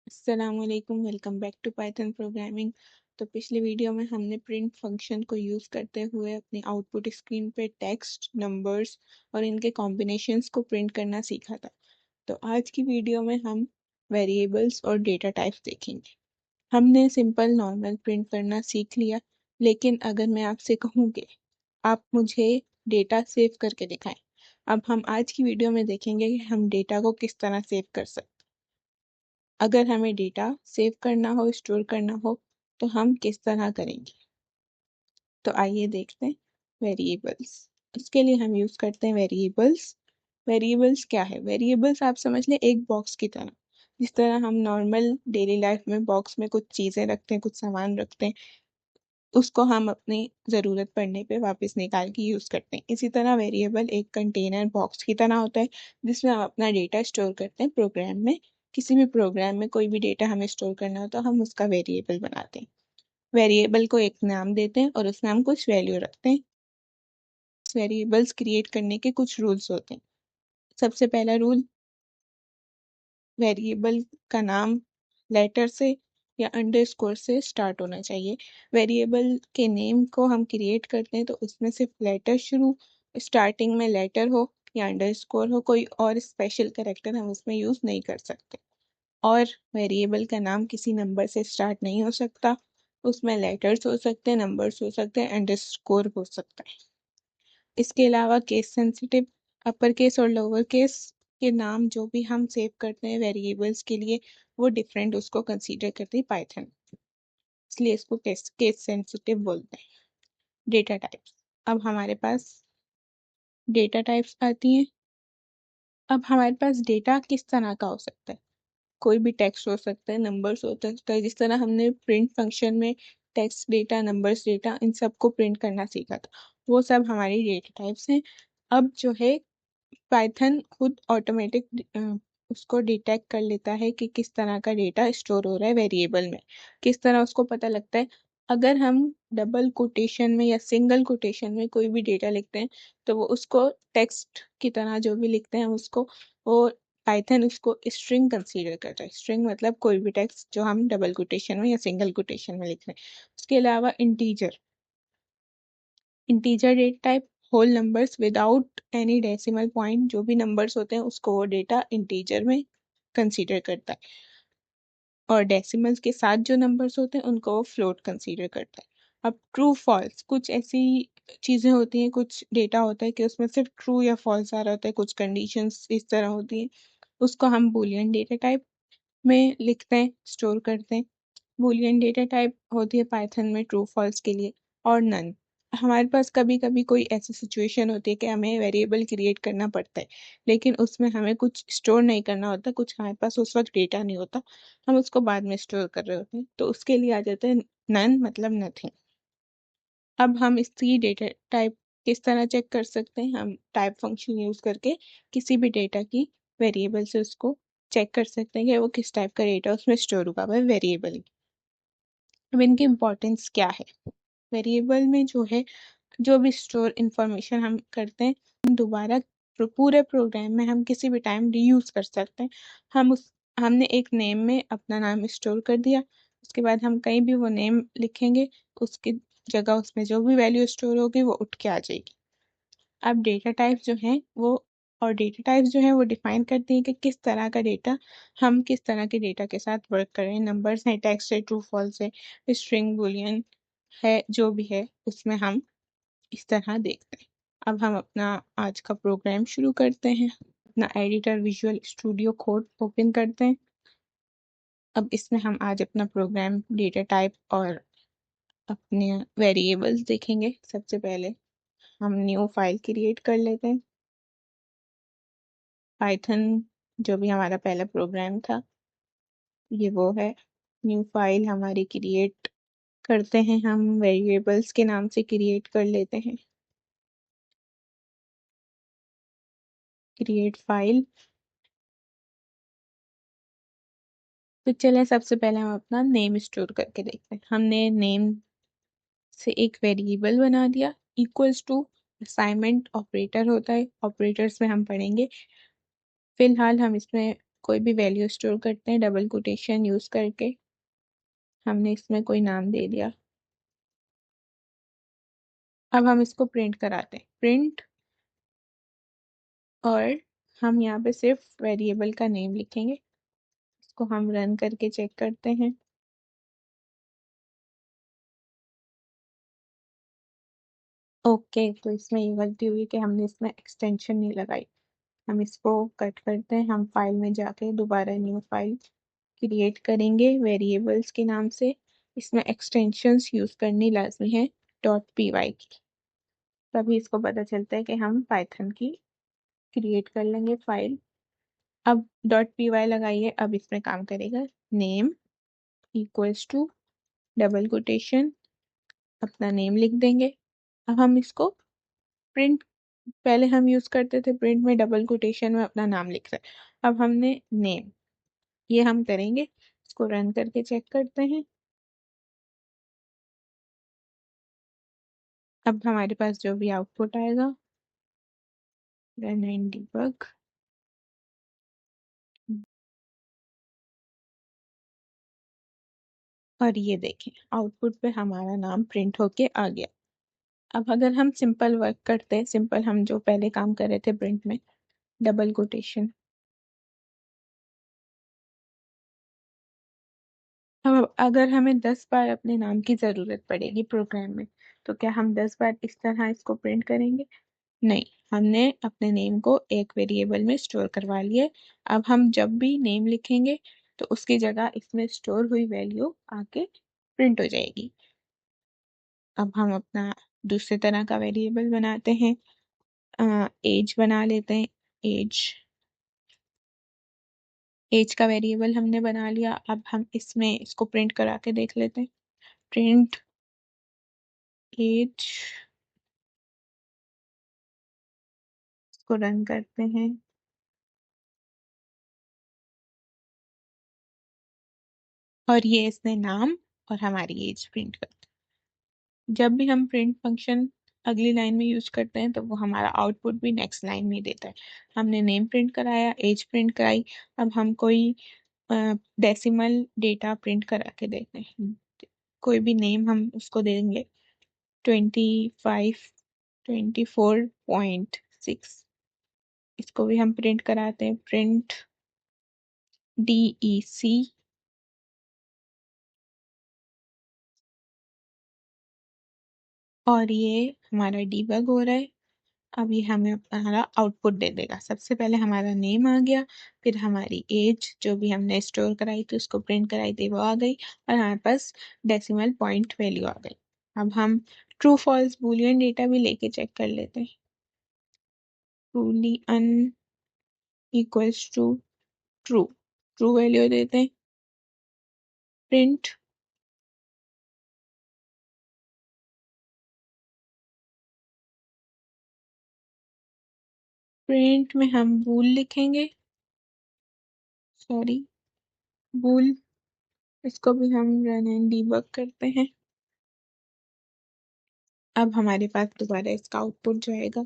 अस्सलामुअलैकुम, welcome back to Python programming. तो पिछले वीडियो में हमने प्रिंट फंक्शन को यूज़ करते हुए अपनी आउटपुट स्क्रीन पे टेक्स्ट, नंबर्स और इनके कॉम्बिनेशंस को प्रिंट करना सीखा था। तो आज की वीडियो में हम वेरिएबल्स और डेटा टाइप्स देखेंगे। हमने सिंपल नॉर्मल प्रिंट करना सीख लिया, लेकिन अगर मैं आपसे कहूँ कि आप मुझे डेटा सेव करके दिखाएं, अब हम आज की वीडियो में देखेंगे कि हम डेटा को किस तरह सेव कर सकते। अगर हमें डेटा सेव करना हो, स्टोर करना हो, तो हम किस तरह करेंगे। तो आइए देखते हैं वेरिएबल्स। उसके लिए हम यूज करते हैं वेरिएबल्स। वेरिएबल्स क्या है? वेरिएबल्स आप समझ लें एक बॉक्स की तरह। जिस तरह हम नॉर्मल डेली लाइफ में बॉक्स में कुछ चीजें रखते हैं, कुछ सामान रखते हैं, उसको हम अपनी ज़रूरत पड़ने पे वापस निकाल के यूज़ करते हैं। इसी तरह वेरिएबल एक कंटेनर बॉक्स की तरह होता है, जिसमें हम अपना डेटा स्टोर करते हैं प्रोग्राम में। किसी भी प्रोग्राम में कोई भी डेटा हमें स्टोर करना हो तो हम उसका वेरिएबल बनाते हैं। वेरिएबल को एक नाम देते हैं और उस नाम को कुछ वैल्यू रखते हैं। वेरिएबल्स क्रिएट करने के कुछ रूल्स होते हैं। सबसे पहला रूल, वेरिएबल का नाम लेटर से या अंडरस्कोर से स्टार्ट होना चाहिए। वेरिएबल के नेम को हम क्रिएट करते हैं तो उसमें सिर्फ लेटर शुरू, स्टार्टिंग में लेटर हो या अंडरस्कोर हो, कोई और स्पेशल कैरेक्टर हम उसमें यूज नहीं कर सकते। और वेरिएबल का नाम किसी नंबर से स्टार्ट नहीं हो सकता, उसमें लेटर्स हो सकते हैं, नंबर्स हो सकते हैं, अंडरस्कोर हो सकता है। इसके अलावा केस सेंसिटिव, अपर केस और लोअर केस के नाम जो भी हम सेव करते हैं वेरिएबल्स के लिए, वो डिफरेंट उसको कंसीडर करती है पाइथन, इसलिए इसको केस केस सेंसिटिव बोलते हैं। डेटा टाइप्स, अब हमारे पास डेटा टाइप्स आती हैं। अब हमारे पास डेटा किस तरह का हो सकता है? कोई भी टेक्स्ट हो सकता है, नंबर्स हो सकता है, जिस तरह हमने प्रिंट फंक्शन में टेक्स्ट डेटा, नंबर्स डेटा, इन सबको प्रिंट करना सीखा था, वो सब हमारी डेटा टाइप्स हैं। अब जो है पाइथन खुद ऑटोमेटिक उसको डिटेक्ट कर लेता है कि किस तरह का डेटा स्टोर हो रहा है वेरिएबल में। किस तरह उसको पता लगता है? अगर हम डबल कोटेशन में या सिंगल कोटेशन में कोई भी डेटा लिखते हैं, तो वो उसको टेक्स्ट की तरह जो भी लिखते हैं उसको, वो पाइथन उसको स्ट्रिंग कंसीडर करता है। स्ट्रिंग मतलब कोई भी टेक्स्ट जो हम डबल कोटेशन में या सिंगल कोटेशन में लिख रहे हैं। उसके अलावा integer, integer data type, whole numbers without any decimal point, जो भी नंबर्स होते हैं उसको वो डेटा इंटीजर में कंसीडर करता है। और डेसिमल्स के साथ जो नंबर्स होते हैं उनको वो फ्लोट कंसीडर करता है। अब ट्रू फॉल्स, कुछ ऐसी चीजें होती हैं, कुछ डेटा होता है कि उसमें सिर्फ ट्रू या फॉल्स आ रहा होता है, कुछ कंडीशंस इस तरह होती हैं, उसको हम बूलियन डेटा टाइप में लिखते हैं, स्टोर करते हैं। बूलियन डेटा टाइप होती है पाइथन में ट्रू फॉल्स के लिए। और नन, हमारे पास कभी कभी कोई ऐसी सिचुएशन होती है कि हमें वेरिएबल क्रिएट करना पड़ता है, लेकिन उसमें हमें कुछ स्टोर नहीं करना होता, कुछ हमारे पास उस वक्त डेटा नहीं होता, हम उसको बाद में स्टोर कर रहे होते हैं, तो उसके लिए आ जाते हैं नन, मतलब नथिंग। अब हम इसकी डेटा टाइप किस तरह चेक कर सकते हैं? हम टाइप फंक्शन यूज करके किसी भी डेटा की वेरिएबल से उसको चेक कर सकते हैं कि वो किस टाइप का डेटा उसमें स्टोर हुआ है वेरिएबल। अब इनकी इम्पोर्टेंस क्या है? वेरिएबल में जो है, जो भी स्टोर इंफॉर्मेशन हम करते हैं, हम दोबारा पूरे प्रोग्राम में हम किसी भी टाइम रीयूज कर सकते हैं। हमने एक नेम में अपना नाम स्टोर कर दिया, उसके बाद हम कहीं भी वो नेम लिखेंगे, उसकी जगह उसमें जो भी वैल्यू स्टोर होगी वो उठ के आ जाएगी। अब डेटा टाइप जो है वो, और डेटा टाइप्स जो है वो डिफाइन करती है कि किस तरह का डेटा, हम किस तरह के डेटा के साथ वर्क कर रहे हैं। नंबर्स हैं, टेक्स्ट है, ट्रू फॉल्स है, स्ट्रिंग, बुलियन है, जो भी है उसमें हम इस तरह देखते हैं। अब हम अपना आज का प्रोग्राम शुरू करते हैं। अपना editor visual studio code open करते हैं। अब इसमें हम आज अपना प्रोग्राम, डेटा टाइप और अपने वेरिएबल्स देखेंगे। सबसे पहले हम न्यू फाइल क्रिएट कर लेते हैं। पाइथन जो भी हमारा पहला प्रोग्राम था, ये वो है। न्यू फाइल हमारी क्रिएट करते हैं, हम वेरिएबल्स के नाम से क्रिएट कर लेते हैं। Create file. तो चलें सबसे पहले हम अपना नेम स्टोर करके देखते हैं। हमने नेम से एक वेरिएबल बना दिया, इक्वल्स टू असाइनमेंट ऑपरेटर होता है, ऑपरेटर्स में हम पढ़ेंगे। फिलहाल हम इसमें कोई भी वैल्यू स्टोर करते हैं डबल कोटेशन यूज करके। हमने इसमें कोई नाम दे दिया। अब हम इसको प्रिंट कराते हैं, प्रिंट, और हम यहाँ पे सिर्फ वेरिएबल का नेम लिखेंगे। इसको हम रन करके चेक करते हैं। ओके, तो इसमें ये गलती हुई कि हमने इसमें एक्सटेंशन नहीं लगाई। हम इसको कट करते हैं, हम फाइल में जाके दोबारा न्यू फाइल क्रिएट करेंगे वेरिएबल्स के नाम से। इसमें एक्सटेंशंस यूज करनी लाजमी है .py की, तभी इसको पता चलता है कि हम पाइथन की क्रिएट कर लेंगे फाइल। अब .py लगाइए, अब इसमें काम करेगा। Name equals to double quotation, अपना नेम लिख देंगे। अब हम इसको प्रिंट, पहले हम यूज करते थे प्रिंट में डबल कोटेशन में अपना नाम लिख रहे, अब हमने नेम, ये हम करेंगे। इसको रन करके चेक करते हैं। अब हमारे पास जो भी आउटपुट आएगा, रन एंड डिबग, और ये देखें आउटपुट पे हमारा नाम प्रिंट होके आ गया। अब अगर हम सिंपल वर्क करते हैं, सिंपल हम जो पहले काम कर रहे थे प्रिंट में डबल कोटेशन, अब अगर हमें 10 बार अपने नाम की जरूरत पड़ेगी प्रोग्राम में, तो क्या हम 10 बार इस तरह इसको प्रिंट करेंगे? नहीं, हमने अपने नेम को एक वेरिएबल में स्टोर करवा लिया। अब हम जब भी नेम लिखेंगे तो उसकी जगह इसमें स्टोर हुई वैल्यू आके प्रिंट हो जाएगी। अब हम अपना दूसरे तरह का वेरिएबल बनाते हैं, एज बना लेते हैं। एज, एज का वेरिएबल हमने बना लिया। अब हम इसमें इसको प्रिंट करा के देख लेते हैं। प्रिंट एज, इसको रन करते हैं, और ये इसने नाम और हमारी एज प्रिंट कर। जब भी हम प्रिंट फंक्शन अगली लाइन में यूज करते हैं तो वो हमारा आउटपुट भी नेक्स्ट लाइन में देता है। हमने नेम प्रिंट कराया, एज प्रिंट कराई, अब हम कोई डेसिमल डेटा प्रिंट करा के देखते हैं। कोई भी नेम हम उसको देंगे, 25, 24.6, इसको भी हम प्रिंट कराते हैं। प्रिंट DEC, और ये हमारा डीबग हो रहा है। अब ये हमें हमारा आउटपुट दे देगा। सबसे पहले हमारा नेम आ गया, फिर हमारी एज जो भी हमने स्टोर कराई थी उसको प्रिंट कराई थी वो आ गई, और हमारे पास डेसिमल पॉइंट वैल्यू आ गई। अब हम ट्रू फॉल्स बूलियन डेटा भी लेके चेक कर लेते हैं। Boolean equals to true, true value देते हैं। प्रिंट, प्रिंट में हम बूल लिखेंगे, सॉरी बूल, इसको भी हम रन एंड डीबग करते हैं। अब हमारे पास दोबारा इसका आउटपुट जो आएगा,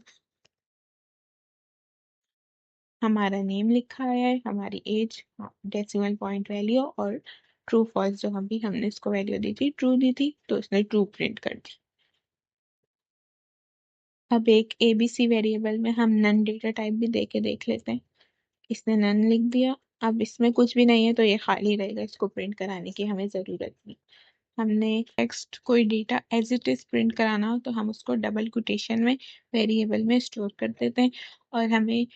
हमारा नेम लिखा है, हमारी एज, डेसिमल पॉइंट वैल्यू, और ट्रू फॉल्स जो हमने इसको वैल्यू दी थी, ट्रू दी थी तो इसने ट्रू प्रिंट कर दी। अब एक ABC वेरिएबल में हम नन डेटा टाइप भी दे के देख लेते हैं। इसने नन लिख दिया। अब इसमें कुछ भी नहीं है तो ये खाली रहेगा, इसको प्रिंट कराने की हमें जरूरत नहीं। हमने टेक्स्ट कोई data as it is print कराना हो तो हम उसको डबल कोटेशन में वेरिएबल में स्टोर कर देते हैं, और हमें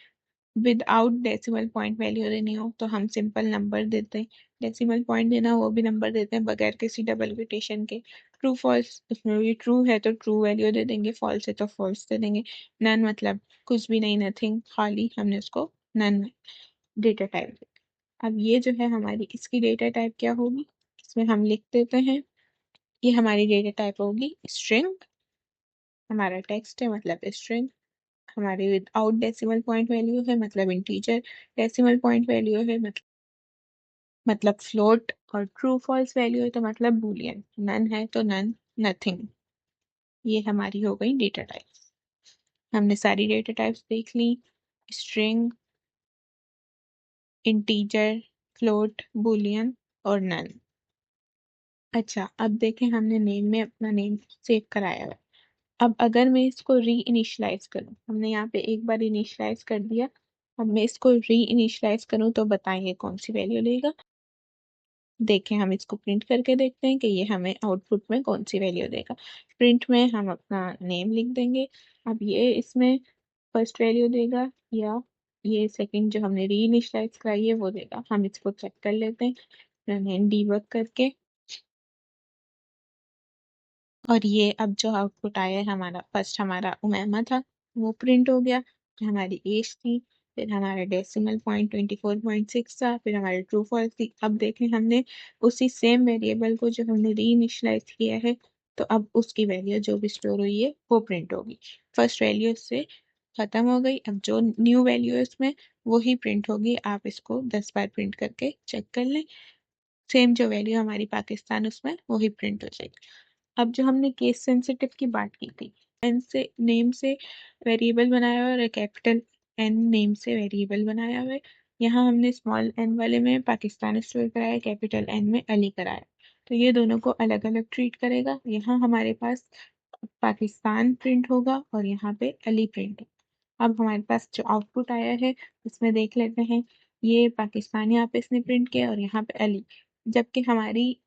विदाउट डेसिमल पॉइंट वैल्यू देनी हो तो हम सिंपल नंबर देते हैं। डेसिमल पॉइंट देना हो वो भी नंबर देते हैं बगैर किसी डबल कोटेशन के। ट्रू फॉल्स, उसमें भी ट्रू है तो ट्रू वैल्यू दे देंगे, फॉल्स है तो फॉल्स दे देंगे। नन मतलब कुछ भी नहीं, नथिंग, खाली, हमने उसको नन डेटा टाइप। अब ये जो है हमारी, इसकी डेटा टाइप क्या होगी, इसमें हम लिख देते हैं। ये हमारी डेटा टाइप होगी स्ट्रिंग, हमारा टेक्स्ट है मतलब स्ट्रिंग। हमारी विदाउट डेसिमल पॉइंट वैल्यू है मतलब इंटीजर, डेसिमल पॉइंट वैल्यू है मतलब फ्लोट, और ट्रू फॉल्स वैल्यू है तो मतलब बूलियन। नन है तो नन, नथिंग। ये हमारी हो गई डेटा टाइप्स। हमने सारी डेटा टाइप्स देख ली, स्ट्रिंग, इंटीजर, फ्लोट, बुलियन और नन। अच्छा, अब देखें हमने नेम में अपना नेम सेव कराया हुआ है। अब अगर मैं इसको री इनिशलाइज करूँ, हमने यहाँ पे एक बार इनिशलाइज कर दिया, अब मैं इसको री इनिशलाइज करूँ तो बताइए कौन सी वैल्यू लेगा। देखें, हम इसको प्रिंट करके देखते हैं कि ये हमें आउटपुट में कौन सी वैल्यू देगा। प्रिंट में हम अपना नेम लिख देंगे। अब ये इसमें फर्स्ट वैल्यू देगा या ये सेकंड जो हमने री इनिशलाइज कराई है वो देगा। हम इसको चेक कर लेते हैं रन डीबग करके। और ये अब जो आउटपुट आया है हमारा, फर्स्ट हमारा उमैमा था वो प्रिंट हो गया, फिर हमारी एज थी, फिर हमारा डेसिमल पॉइंट 24.6 था, फिर हमारी ट्रू फॉल्स थी। अब देखें हमने उसी सेम वेरिएबल को जो हमने री इनिशलाइज किया है, तो अब उसकी वैल्यू जो भी स्टोर हुई है वो प्रिंट होगी। फर्स्ट वैल्यू से खत्म हो गई, अब जो न्यू वैल्यू है उसमें वो ही प्रिंट होगी। आप इसको 10 बार प्रिंट करके चेक कर लें, सेम जो वैल्यू हमारी पाकिस्तान उसमें वही प्रिंट हो जाएगी। अब जो हमने केस सेंसिटिव की बात की थी, एन से नेम से वेरिएबल बनाया हुआ है और कैपिटल एन नेम से वेरिएबल बनाया हुआ है। यहाँ हमने स्मॉल एन वाले में पाकिस्तान स्टोर कराया, कैपिटल एन में अली कराया, तो ये दोनों को अलग अलग ट्रीट करेगा। यहाँ हमारे पास पाकिस्तान प्रिंट होगा और यहाँ पे अली प्रिंट होगा। अब हमारे पास जो आउटपुट आया है उसमें देख लेते हैं, ये पाकिस्तान यहाँ पे इसने प्रिंट किया और यहाँ पे अली, जबकि हमारी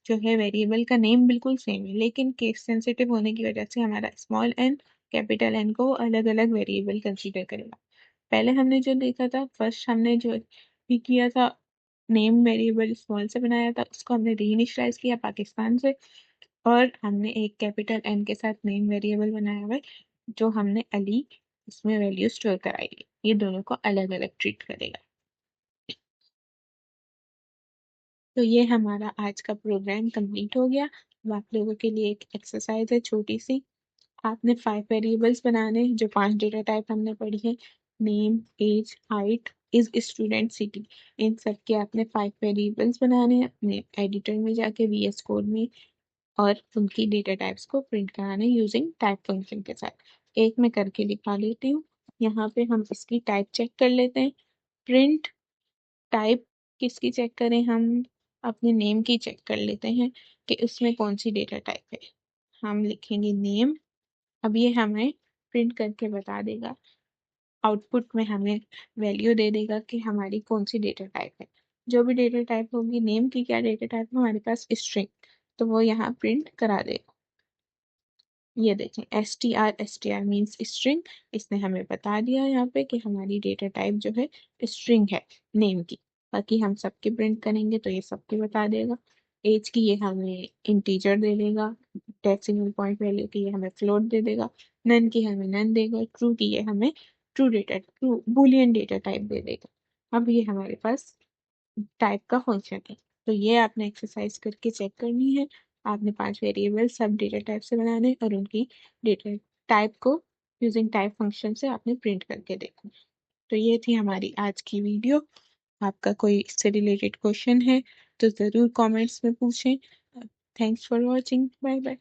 जो है वेरिएबल का नेम बिल्कुल सेम है, लेकिन केस सेंसिटिव होने की वजह से हमारा स्मॉल एन कैपिटल एन को अलग अलग वेरिएबल कंसीडर करेगा। पहले हमने जो देखा था, फर्स्ट हमने जो भी किया था, नेम वेरिएबल स्मॉल से बनाया था, उसको हमने रीइनिशियलाइज किया पाकिस्तान से, और हमने एक कैपिटल एन के साथ नेम वेरिएबल बनाया हुआ है जो हमने अली इसमें वैल्यू स्टोर कराई है। ये दोनों को अलग अलग ट्रीट करेगा। तो ये हमारा आज का प्रोग्राम कंप्लीट हो गया। अब आप लोगों के लिए एक एक्सरसाइज है छोटी सी। आपने 5 वेरिएबल्स बनाने हैं, जो 5 डेटा टाइप हमने पढ़ी है, name, age, height, is student, city, इन सब के आपने 5 वेरिएबल्स बनाने हैं अपने एडिटर में जाके VS कोड में, और उनकी डेटा टाइप्स को प्रिंट कराना है यूजिंग टाइप फंक्शन के साथ। एक मैं करके दिखा लेती हूँ। यहाँ पे हम इसकी टाइप चेक कर लेते हैं। प्रिंट टाइप किसकी चेक करें, हम अपने नेम की चेक कर लेते हैं कि उसमें कौन सी डेटा टाइप है। हम लिखेंगे नेम। अब ये हमें प्रिंट करके बता देगा, आउटपुट में हमें वैल्यू दे देगा कि हमारी कौन सी डेटा टाइप है। जो भी डेटा टाइप होगी, नेम की क्या डेटा टाइप है हमारे पास, स्ट्रिंग, तो वो यहाँ प्रिंट करा देगा। ये देखें, S T R means string, इसने हमें बता दिया यहाँ पे कि हमारी डेटा टाइप जो है स्ट्रिंग है नेम की। बाकी हम सबके प्रिंट करेंगे तो ये सबके बता देगा। एज की ये हमें इंटीजर दे देगा, डेसिमल पॉइंट वैल्यू की ये हमें फ्लोट दे देगा, नन की हमें नन देगा, ट्रू की ये हमें ट्रू बुलियन डेटा टाइप दे देगा। अब ये हमारे पास टाइप का फंक्शन है। तो ये आपने एक्सरसाइज करके चेक करनी है। आपने 5 वेरिएबल सब डेटा टाइप से बनाने और उनकी डेटा टाइप को यूजिंग टाइप फंक्शन से आपने प्रिंट करके देखना। तो ये थी हमारी आज की वीडियो। आपका कोई इससे रिलेटेड क्वेश्चन है तो ज़रूर कमेंट्स में पूछें। Thanks for watching, bye bye.